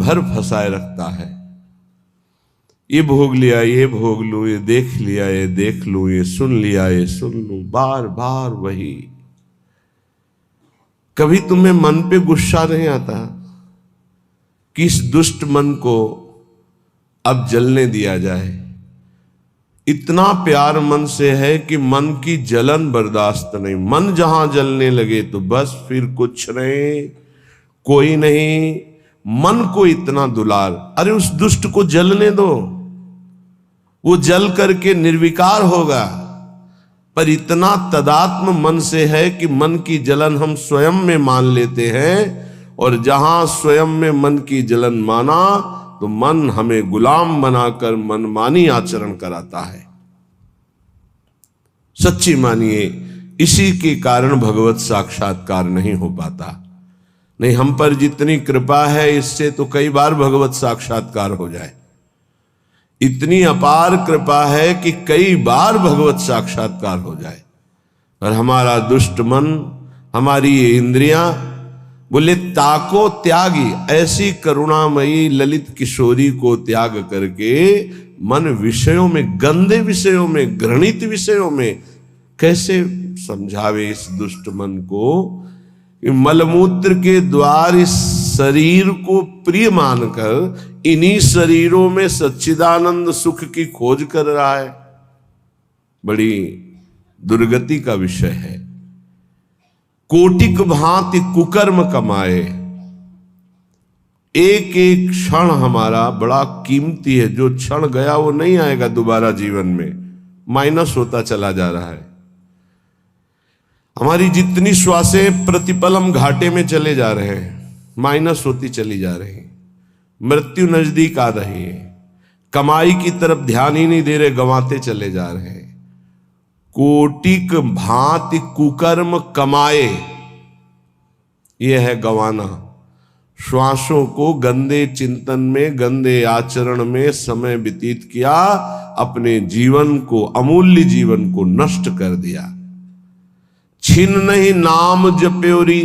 भर फंसाए रखता है। ये भोग लिया, ये भोग लूं, ये देख लिया, ये देख लूं, ये सुन लिया, ये सुन लूं, बार बार वही। कभी तुम्हें मन पे गुस्सा नहीं आता कि इस दुष्ट मन को अब जलने दिया जाए? इतना प्यार मन से है कि मन की जलन बर्दाश्त नहीं। मन जहां जलने लगे तो बस फिर कुछ नहीं, कोई नहीं। मन को इतना दुलार, अरे उस दुष्ट को जलने दो, वो जल करके निर्विकार होगा। पर इतना तदात्म मन से है कि मन की जलन हम स्वयं में मान लेते हैं, और जहां स्वयं में मन की जलन माना तो मन हमें गुलाम बनाकर मनमानी आचरण कराता है। सच्ची मानिए, इसी के कारण भगवत साक्षात्कार नहीं हो पाता। नहीं, हम पर जितनी कृपा है इससे तो कई बार भगवत साक्षात्कार हो जाए। इतनी अपार कृपा है कि कई बार भगवत साक्षात्कार हो जाए। और हमारा दुष्ट मन, हमारी ये इंद्रियां बोले ताको त्यागी, ऐसी करुणामयी ललित किशोरी को त्याग करके मन विषयों में, गंदे विषयों में, घृणित विषयों में कैसे समझावे इस दुष्ट मन को? मलमूत्र के द्वार इस शरीर को प्रिय मानकर इन्हीं शरीरों में सच्चिदानंद सुख की खोज कर रहा है। बड़ी दुर्गति का विषय है। कोटिक भांति कुकर्म कमाए, एक एक क्षण हमारा बड़ा कीमती है। जो क्षण गया वो नहीं आएगा दोबारा जीवन में, माइनस होता चला जा रहा है। हमारी जितनी श्वासें प्रतिपल हम घाटे में चले जा रहे हैं, माइनस होती चली जा रही है। मृत्यु नजदीक आ रही है। कमाई की तरफ ध्यान ही नहीं दे रहे, गंवाते चले जा रहे हैं। कोटिक भांति कुकर्म कमाए, यह है गंवाना। श्वासों को गंदे चिंतन में, गंदे आचरण में समय व्यतीत किया, अपने जीवन को, अमूल्य जीवन को नष्ट कर दिया। छिन नहीं नाम जप्योरी,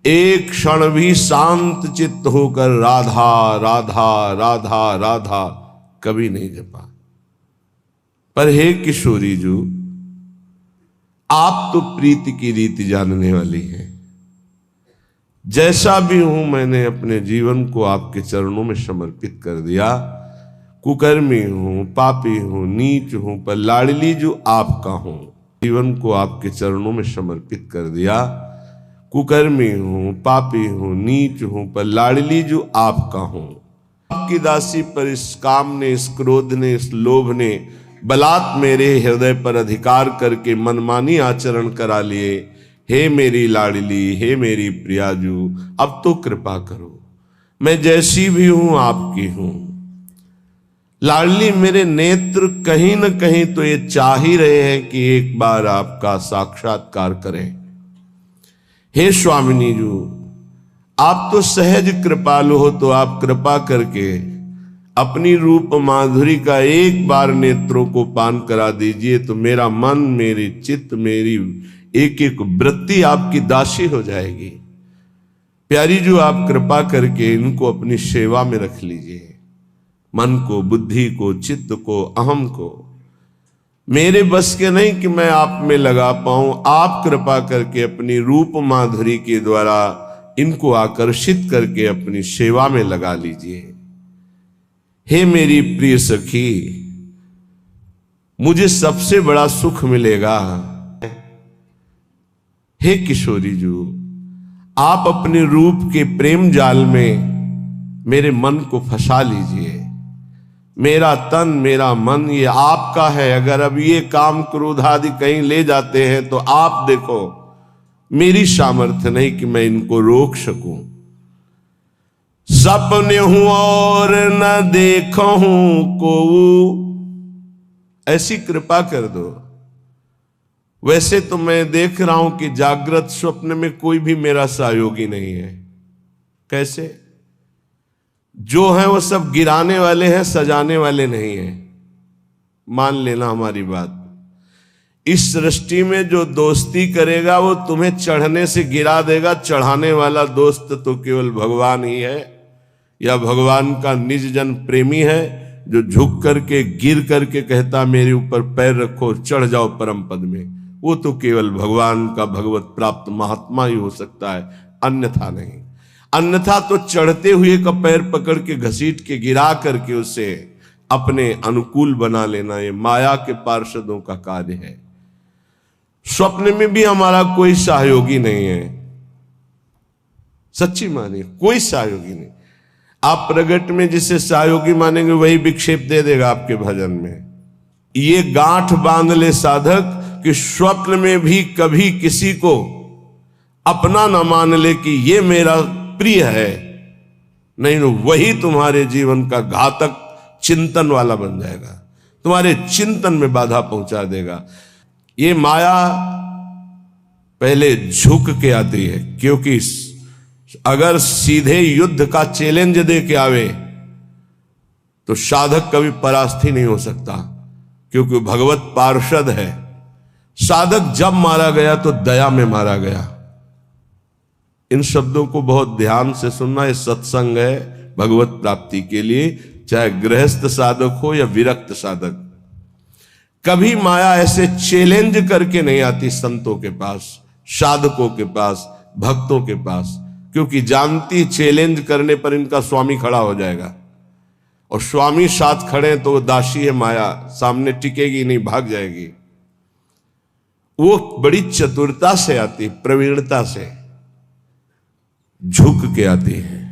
एक क्षण भी शांत चित्त होकर राधा राधा राधा राधा कभी नहीं जपा। पर हे किशोरी जी, आप तो प्रीति की रीति जानने वाली हैं। जैसा भी हूं, मैंने अपने जीवन को आपके चरणों में समर्पित कर दिया। कुकर्मी हूं, पापी हूं, नीच हूं, पर लाडली जो आपका हूं। जीवन को आपके चरणों में समर्पित कर दिया। कुकर्मी हूं, पापी हूं, नीच हूं, पर लाडली जो आपका हूं। आपकी दासी पर इस काम ने, इस क्रोध ने, इस लोभ ने बलात् मेरे हृदय पर अधिकार करके मनमानी आचरण करा लिए। हे मेरी लाडली, हे मेरी प्रियाजू, अब तो कृपा करो। मैं जैसी भी हूं आपकी हूं। लाडली, मेरे नेत्र कहीं न कहीं तो ये चाह ही रहे हैं कि एक बार आपका साक्षात्कार करें। हे स्वामिनी जी, आप तो सहज कृपालु हो, तो आप कृपा करके अपनी रूप माधुरी का एक बार नेत्रों को पान करा दीजिए, तो मेरा मन, मेरी चित्त, मेरी एक एक वृत्ति आपकी दासी हो जाएगी। प्यारी जो, आप कृपा करके इनको अपनी सेवा में रख लीजिए। मन को, बुद्धि को, चित्त को, अहम को। मेरे बस के नहीं कि मैं आप में लगा पाऊं। आप कृपा करके अपनी रूप माधुरी के द्वारा इनको आकर्षित करके अपनी सेवा में लगा लीजिए। हे मेरी प्रिय सखी, मुझे सबसे बड़ा सुख मिलेगा। हे किशोरी जी, आप अपने रूप के प्रेम जाल में मेरे मन को फंसा लीजिए। मेरा तन, मेरा मन ये आपका है। अगर अब ये काम, क्रोध आदि कहीं ले जाते हैं तो आप देखो, मेरी सामर्थ्य नहीं कि मैं इनको रोक सकूं। सपने हूं और न देखो हूं को, ऐसी कृपा कर दो। वैसे तो मैं देख रहा हूं कि जागृत स्वप्न में कोई भी मेरा सहयोगी नहीं है। कैसे? जो है वो सब गिराने वाले हैं, सजाने वाले नहीं हैं। मान लेना हमारी बात। इस सृष्टि में जो दोस्ती करेगा वो तुम्हें चढ़ने से गिरा देगा। चढ़ाने वाला दोस्त तो केवल भगवान ही है। या भगवान का निज जन प्रेमी है जो झुक करके गिर करके कहता मेरे ऊपर पैर रखो चढ़ जाओ परम पद में? वो तो केवल भगवान का भगवत प्राप्त महात्मा ही हो सकता है, अन्यथा नहीं। अन्यथा तो चढ़ते हुए का पैर पकड़ के घसीट के गिरा करके उसे अपने अनुकूल बना लेना ये माया के पार्षदों का कार्य है। स्वप्न में भी हमारा कोई सहयोगी नहीं है, सच्ची मानिए कोई सहयोगी नहीं। आप प्रगट में जिसे सहयोगी मानेंगे वही विक्षेप दे देगा आपके भजन में। ये गांठ बांध ले साधक कि स्वप्न में भी कभी किसी को अपना न मान ले कि ये मेरा प्रिय है, नहीं तो वही तुम्हारे जीवन का घातक चिंतन वाला बन जाएगा, तुम्हारे चिंतन में बाधा पहुंचा देगा। ये माया पहले झुक के आती है, क्योंकि अगर सीधे युद्ध का चैलेंज दे के आवे तो साधक कभी परास्त ही नहीं हो सकता, क्योंकि भगवत पार्षद है। साधक जब मारा गया तो दया में मारा गया। इन शब्दों को बहुत ध्यान से सुनना, ये सत्संग है भगवत प्राप्ति के लिए, चाहे गृहस्थ साधक हो या विरक्त साधक। कभी माया ऐसे चैलेंज करके नहीं आती संतों के पास, साधकों के पास, भक्तों के पास, क्योंकि जानती चैलेंज करने पर इनका स्वामी खड़ा हो जाएगा, और स्वामी साथ खड़े तो वो दासी है माया, सामने टिकेगी नहीं, भाग जाएगी। वो बड़ी चतुरता से आती, प्रवीणता से झुक के आती है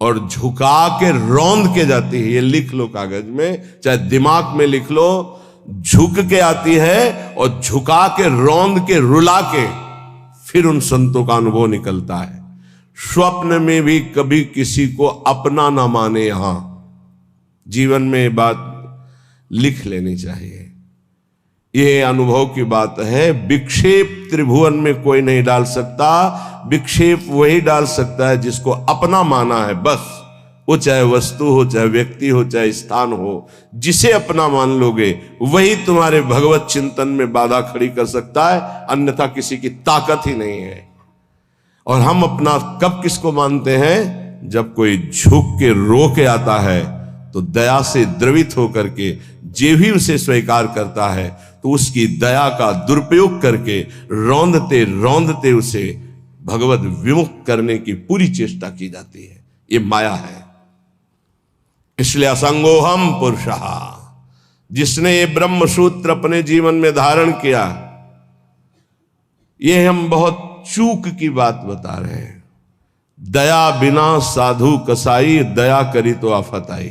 और झुका के रौंद के जाती है। ये लिख लो कागज में, चाहे दिमाग में लिख लो, झुक के आती है और झुका के रौंद के रुला के फिर उन संतों का अनुभव निकलता है। स्वप्न में भी कभी किसी को अपना ना माने। यहां जीवन में ये बात लिख लेनी चाहिए, ये अनुभव की बात है। विक्षेप त्रिभुवन में कोई नहीं डाल सकता, विक्षेप वही डाल सकता है जिसको अपना माना है बस। वो चाहे वस्तु हो, चाहे व्यक्ति हो, चाहे स्थान हो, जिसे अपना मान लोगे वही तुम्हारे भगवत चिंतन में बाधा खड़ी कर सकता है, अन्यथा किसी की ताकत ही नहीं है। और हम अपना कब किसको मानते हैं? जब कोई झुक के रो के आता है तो दया से द्रवित होकर के जे भी उसे स्वीकार करता है तो उसकी दया का दुरुपयोग करके रौंदते रौंदते उसे भगवत विमुख करने की पूरी चेष्टा की जाती है। ये माया है। इसलिए असंगोहम पुरुषः, जिसने ये ब्रह्म सूत्र अपने जीवन में धारण किया, ये हम बहुत चूक की बात बता रहे हैं। दया बिना साधु कसाई, दया करी तो आफत आई।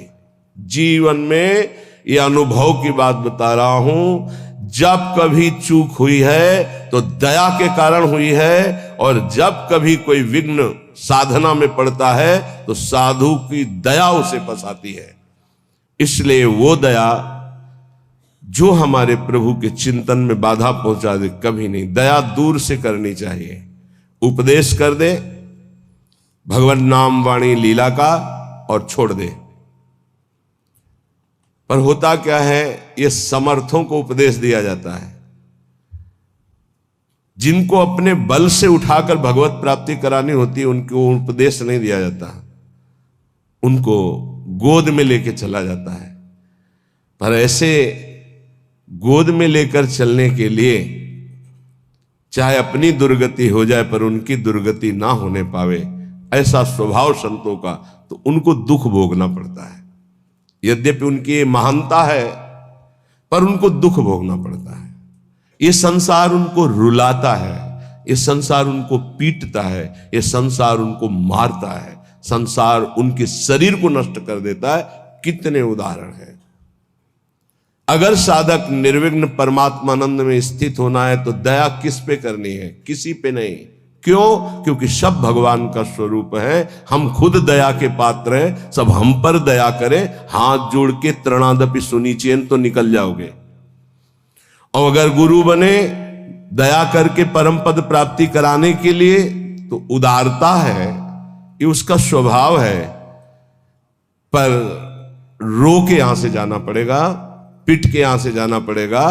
जीवन में ये अनुभव की बात बता रहा हूं। जब कभी चूक हुई है तो दया के कारण हुई है, और जब कभी कोई विघ्न साधना में पड़ता है तो साधु की दया उसे फंसाती है। इसलिए वो दया जो हमारे प्रभु के चिंतन में बाधा पहुंचा दे, कभी नहीं। दया दूर से करनी चाहिए। उपदेश कर दे भगवान नाम वाणी लीला का और छोड़ दे। पर होता क्या है, ये समर्थों को उपदेश दिया जाता है, जिनको अपने बल से उठाकर भगवत प्राप्ति करानी होती है उनको उपदेश नहीं दिया जाता, उनको गोद में लेके चला जाता है। पर ऐसे गोद में लेकर चलने के लिए चाहे अपनी दुर्गति हो जाए पर उनकी दुर्गति ना होने पावे, ऐसा स्वभाव संतों का, तो उनको दुख भोगना पड़ता है। यद्यपि उनकी महानता है पर उनको दुख भोगना पड़ता है। ये संसार उनको रुलाता है, ये संसार उनको पीटता है, ये संसार उनको मारता है, संसार उनके शरीर को नष्ट कर देता है। कितने उदाहरण हैं। अगर साधक निर्विघ्न परमात्मानंद में स्थित होना है तो दया किस पे करनी है? किसी पे नहीं। क्यों? क्योंकि सब भगवान का स्वरूप है। हम खुद दया के पात्र हैं, सब हम पर दया करें। हाथ जोड़ के तृणादपि सुनीचेन तो निकल जाओगे। और अगर गुरु बने दया करके परम पद प्राप्ति कराने के लिए, तो उदारता है, ये उसका स्वभाव है। पर रो के यहां से जाना पड़ेगा, पिट के यहां से जाना पड़ेगा,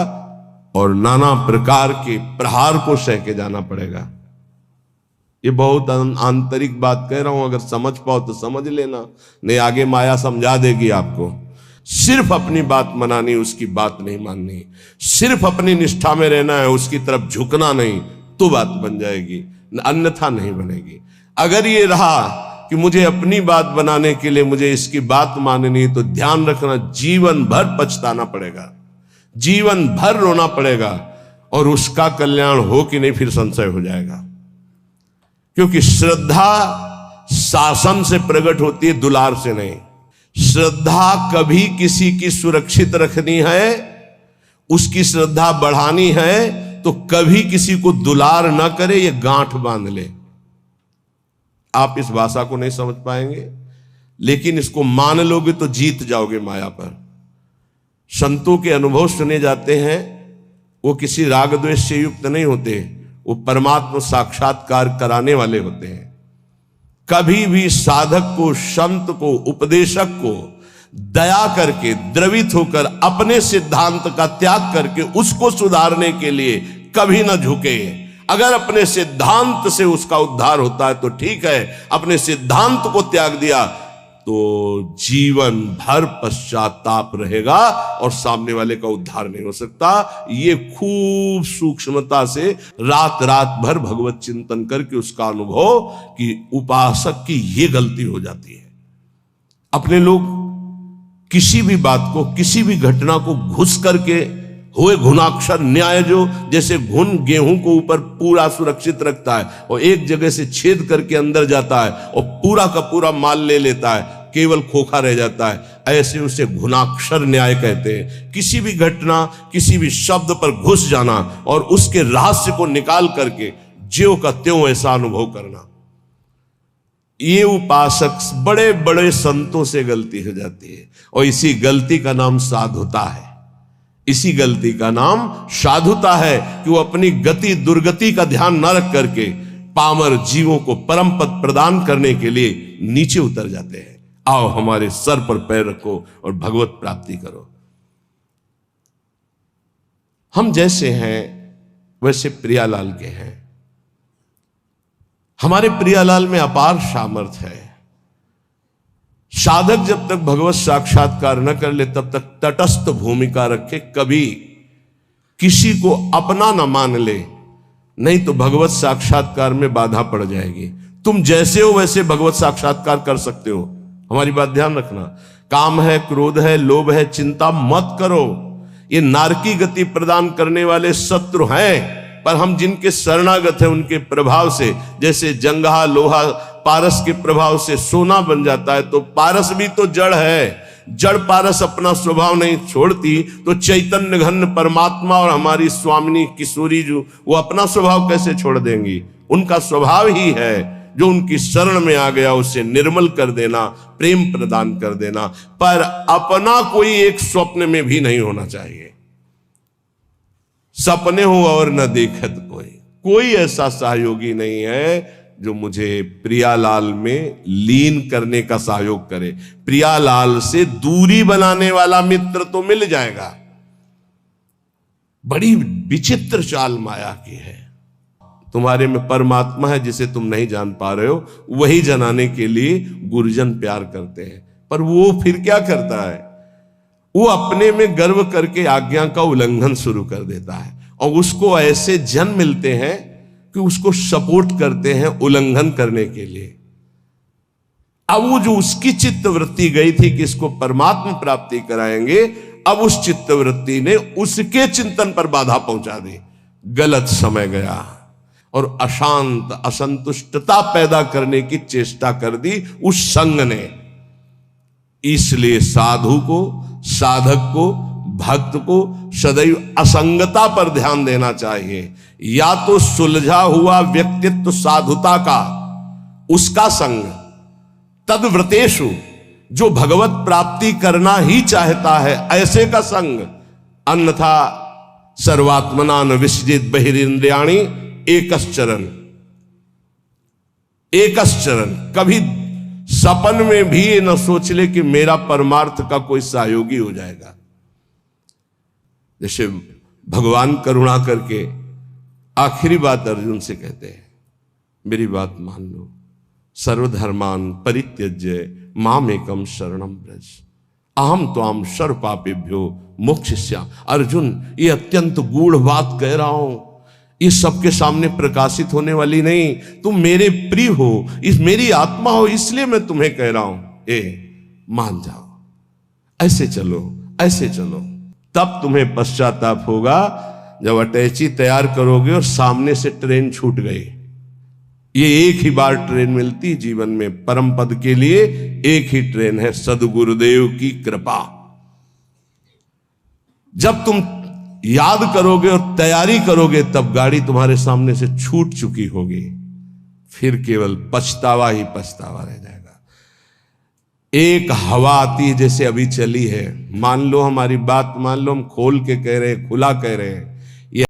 और नाना प्रकार के प्रहार को सह के जाना पड़ेगा। ये बहुत आंतरिक बात कह रहा हूं, अगर समझ पाओ तो समझ लेना, नहीं आगे माया समझा देगी आपको। सिर्फ अपनी बात मनानी, उसकी बात नहीं माननी, सिर्फ अपनी निष्ठा में रहना है, उसकी तरफ झुकना नहीं, तो बात बन जाएगी, अन्यथा नहीं बनेगी। अगर ये रहा कि मुझे अपनी बात बनाने के लिए मुझे इसकी बात माननी, तो ध्यान रखना जीवन भर पछताना पड़ेगा, जीवन भर रोना पड़ेगा, और उसका कल्याण हो कि नहीं फिर संशय हो जाएगा। क्योंकि श्रद्धा शासन से प्रकट होती है, दुलार से नहीं। श्रद्धा कभी किसी की सुरक्षित रखनी है, उसकी श्रद्धा बढ़ानी है, तो कभी किसी को दुलार ना करे, ये गांठ बांध ले। आप इस भाषा को नहीं समझ पाएंगे, लेकिन इसको मान लोगे तो जीत जाओगे माया पर। संतों के अनुभव सुने जाते हैं, वो किसी राग द्वेष से युक्त नहीं होते, वो परमात्मा साक्षात्कार कराने वाले होते हैं। कभी भी साधक को, संत को, उपदेशक को दया करके, द्रवित होकर, अपने सिद्धांत का त्याग करके उसको सुधारने के लिए कभी ना झुके। अगर अपने सिद्धांत से उसका उद्धार होता है तो ठीक है, अपने सिद्धांत को त्याग दिया तो जीवन भर पश्चाताप रहेगा और सामने वाले का उद्धार नहीं हो सकता। ये खूब सूक्ष्मता से रात रात भर भगवत चिंतन करके उसका अनुभव कि उपासक की ये गलती हो जाती है। अपने लोग किसी भी बात को, किसी भी घटना को घुस करके हुए घुनाक्षर न्याय, जो जैसे घुन गेहूं को ऊपर पूरा सुरक्षित रखता है और एक जगह से छेद करके अंदर जाता है और पूरा का पूरा माल ले लेता है, केवल खोखा रह जाता है, ऐसे उसे घुनाक्षर न्याय कहते हैं। किसी भी घटना, किसी भी शब्द पर घुस जाना और उसके रहस्य को निकाल करके ज्यों का त्यों ऐसा अनुभव करना, ये उपासक बड़े बड़े संतों से गलती हो जाती है। और इसी गलती का नाम साधुता है, इसी गलती का नाम साधुता है कि वो अपनी गति दुर्गति का ध्यान न रख करके पामर जीवों को परम पद प्रदान करने के लिए नीचे उतर जाते हैं। आओ हमारे सर पर पैर रखो और भगवत प्राप्ति करो। हम जैसे हैं वैसे प्रियालाल के हैं। हमारे प्रियालाल में अपार सामर्थ्य है। साधक जब तक भगवत साक्षात्कार न कर ले तब तक तटस्थ भूमिका रखे, कभी किसी को अपना न मान ले, नहीं तो भगवत साक्षात्कार में बाधा पड़ जाएगी। तुम जैसे हो वैसे भगवत साक्षात्कार कर सकते हो, हमारी बात ध्यान रखना। काम है, क्रोध है, लोभ है, चिंता मत करो, ये नारकी गति प्रदान करने वाले शत्रु हैं। पर हम जिनके शरणागत हैं उनके प्रभाव से, जैसे जंगहा लोहा पारस के प्रभाव से सोना बन जाता है, तो पारस भी तो जड़ है, जड़ पारस अपना स्वभाव नहीं छोड़ती, तो चैतन्य घन परमात्मा और हमारी स्वामिनी किशोरी जो, वो अपना स्वभाव कैसे छोड़ देंगी? उनका स्वभाव ही है जो उनकी शरण में आ गया उसे निर्मल कर देना, प्रेम प्रदान कर देना। पर अपना कोई एक स्वप्न में भी नहीं होना चाहिए। सपने हो और न देखत कोई ऐसा सहयोगी नहीं है जो मुझे प्रियालाल में लीन करने का सहयोग करे। प्रियालाल से दूरी बनाने वाला मित्र तो मिल जाएगा। बड़ी विचित्र चाल माया की है। तुम्हारे में परमात्मा है जिसे तुम नहीं जान पा रहे हो, वही जनाने के लिए गुरुजन प्यार करते हैं। पर वो फिर क्या करता है? वो अपने में गर्व करके आज्ञा का उल्लंघन शुरू कर देता है और उसको ऐसे जन मिलते हैं कि उसको सपोर्ट करते हैं उल्लंघन करने के लिए। अब वो जो उसकी चित्तवृत्ति गई थी कि इसको परमात्मा प्राप्ति कराएंगे, अब उस चित्तवृत्ति ने उसके चिंतन पर बाधा पहुंचा दी। गलत समय गया और अशांत असंतुष्टता पैदा करने की चेष्टा कर दी उस संग ने। इसलिए साधु को, साधक को, भक्त को सदैव असंगता पर ध्यान देना चाहिए। या तो सुलझा हुआ व्यक्तित्व साधुता का, उसका संग, तद्व्रतेषु जो भगवत प्राप्ति करना ही चाहता है ऐसे का संग, अन्यथा सर्वात्मना न विसृजित बहिरिंद्रियाणि एकश्चरण। एकश्चरण, कभी सपन में भी ये न सोच ले कि मेरा परमार्थ का कोई सहयोगी हो जाएगा। जैसे भगवान करुणा करके आखिरी बात अर्जुन से कहते हैं, मेरी बात मान लो। सर्वधर्मान परित्यज्य मामेकम शरणम व्रज अहम त्वाम सर्व पापेभ्यो मोक्षयिष्यामि। अर्जुन, ये अत्यंत गूढ़ बात कह रहा हूं, ये सबके सामने प्रकाशित होने वाली नहीं। तुम मेरे प्रिय हो, इस मेरी आत्मा हो, इसलिए मैं तुम्हें कह रहा हूं, मान जाओ, ऐसे चलो, ऐसे चलो। तब तुम्हें पश्चाताप होगा जब अटैची तैयार करोगे और सामने से ट्रेन छूट गई। ये एक ही बार ट्रेन मिलती जीवन में, परम पद के लिए एक ही ट्रेन है, सद्गुरुदेव की कृपा। जब तुम याद करोगे और तैयारी करोगे तब गाड़ी तुम्हारे सामने से छूट चुकी होगी, फिर केवल पछतावा ही पछतावा रह जाएगा। एक हवा आती है जैसे अभी चली है, मान लो हमारी बात मान लो, हम खोल के कह रहे हैं, खुला कह रहे हैं,